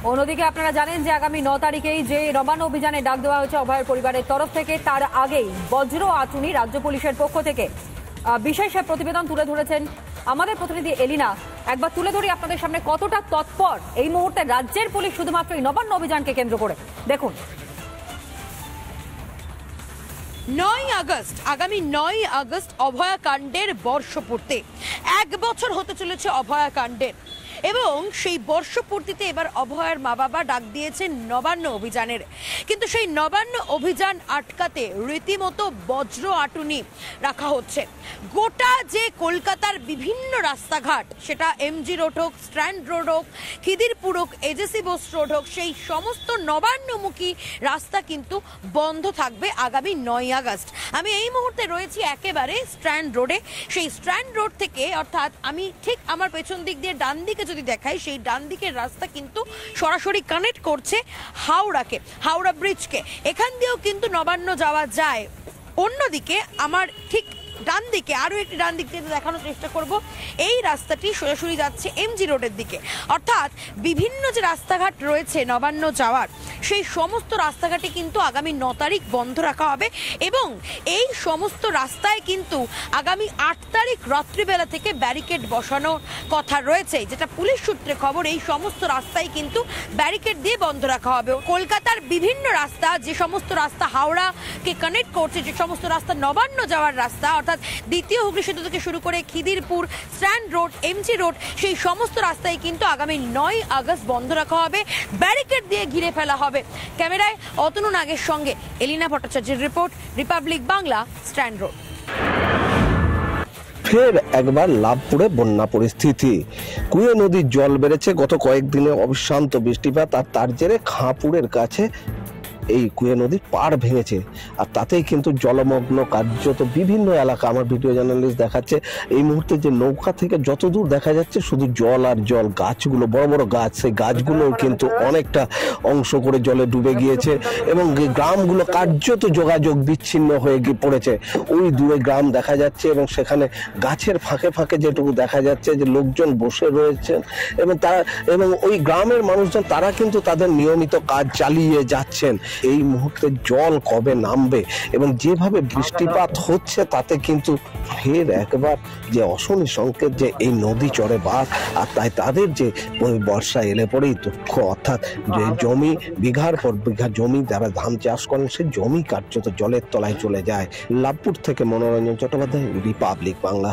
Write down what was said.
অন্যদিকে আপনারা জানেন যে আগামী 9 তারিখেই যে নবান্ন অভিযানে ডাক দেওয়া হয়েছে অভয়ের পরিবারের তরফ থেকে, তার আগেই বজ্র আটুনি রাজ্য পুলিশের পক্ষ থেকে বিশেষ প্রতিবেদন তুলে ধরেছেন আমাদের প্রতিনিধি এলিনা। একবার তুলে ধরি আপনাদের সামনে কতটা তৎপর এই মুহূর্তে রাজ্যের পুলিশ শুধুমাত্র এই নবান্ন অভিযানকে কেন্দ্র করে। দেখুন, 9 আগস্ট, আগামী 9 আগস্ট অভয়াকাণ্ডের বর্ষপূর্তি। 1 বছর হতে চলেছে অভয়াকাণ্ডের, এবং সেই বর্ষপূর্তিতে এবার অভয়ার মা বাবা ডাক দিয়েছেন নবান্ন অভিযানের। কিন্তু সেই নবান্ন অভিযান আটকাতে রীতিমতো বজ্র আটুনি রাখা হচ্ছে। গোটা যে কলকাতার বিভিন্ন রাস্তাঘাট, সেটা এমজি রোড হোক, স্ট্র্যান্ড রোড হোক, খিদিরপুর হোক, এজেসি বোস রোড হোক, সেই সমস্ত নবান্নমুখী রাস্তা কিন্তু বন্ধ থাকবে আগামী 9 আগস্ট। আমি এই মুহূর্তে রয়েছি একেবারে স্ট্র্যান্ড রোডে। সেই স্ট্র্যান্ড রোড থেকে, অর্থাৎ আমি ঠিক আমার পেছন দিক দিয়ে ডান দিকে যদি দেখাই, সেই ডান দিকের রাস্তা কিন্তু সরাসরি কানেক্ট করছে হাওড়াকে, হাওড়া ব্রিজকে। এখান দিয়েও কিন্তু নবান্ন যাওয়া যায়। অন্যদিকে আমার ঠিক ডান দিকে আরো একটি ডান দিক থেকে দেখানোর চেষ্টা করব, এই রাস্তাটি সোজাসুরি যাচ্ছে এমজি রোডের দিকে। অর্থাৎ বিভিন্ন যে রাস্তাঘাট রয়েছে নবান্ন যাওয়ার, সেই সমস্ত রাস্তাঘাটে কিন্তু আগামী 9 তারিখ বন্ধ রাখা হবে, এবং এই সমস্ত রাস্তায় কিন্তু আগামী 8 তারিখ রাত্রিবেলা থেকে ব্যারিকেড বসানোর কথা রয়েছে। যেটা পুলিশ সূত্রে খবর, এই সমস্ত রাস্তায় কিন্তু ব্যারিকেড দিয়ে বন্ধ রাখা হবে। কলকাতার বিভিন্ন রাস্তা, যে সমস্ত রাস্তা হাওড়াকে কানেক্ট করছে, যে সমস্ত রাস্তা নবান্ন যাওয়ার রাস্তা, অর্থাৎ দ্বিতীয় হুগলি সেতু থেকে শুরু করে Khidirpur, strand road, MG road, সেই সমস্ত রাস্তায় কিন্তু আগামী 9 আগস্ট বন্ধ রাখা হবে, ব্যারিকেড দিয়ে ঘিরে ফেলা হবে। ক্যামেরায় অতনু নাগের সঙ্গে এলিনা ভট্টাচার্যের report, Republic Bangla, strand road. ফের একবার লাভপুরে বন্যা পরিস্থিতি। কুয়ে নদীর জল বেড়েছে। গত কয়েকদিনে অবিশ্রান্ত বৃষ্টিপাত, আর তার জেরে খাঁপুরের কাছে এই কুয়ে নদীর পাড় ভেঙেছে, আর তাতেই কিন্তু জলমগ্ন কার্যত বিভিন্ন এলাকা। আমার ভিডিও জার্নালিস্ট দেখাচ্ছে এই মুহূর্তে যে নৌকা থেকে যত দূর দেখা যাচ্ছে শুধু জল আর জল। গাছগুলো, বড় বড় গাছ, সেই গাছগুলো কিন্তু অনেকটা অংশ করে জলে ডুবে গিয়েছে, এবং গ্রামগুলো কার্যত যোগাযোগ বিচ্ছিন্ন হয়ে পড়েছে। ওই দূরে গ্রাম দেখা যাচ্ছে, এবং সেখানে গাছের ফাঁকে ফাঁকে যেটুকু দেখা যাচ্ছে যে লোকজন বসে রয়েছেন, এবং ওই গ্রামের মানুষজন তারা কিন্তু তাদের নিয়মিত কাজ চালিয়ে যাচ্ছেন। এই মুহূর্তে জল কবে নামবে এবং যেভাবে বৃষ্টিপাত হচ্ছে, তাতে কিন্তু ফের একবার যে অশনি সংকেত যে এই নদী চড়ে বাস, আর তাই তাদের যে বর্ষা এলে পরেই দুঃখ, অর্থাৎ যে জমি বিঘার পর বিঘা জমি যারা ধান চাষ করেন, সেই জমি কার্যত জলের তলায় চলে যায়। লাভপুর থেকে মনোরঞ্জন চট্টোপাধ্যায়, রিপাবলিক বাংলা।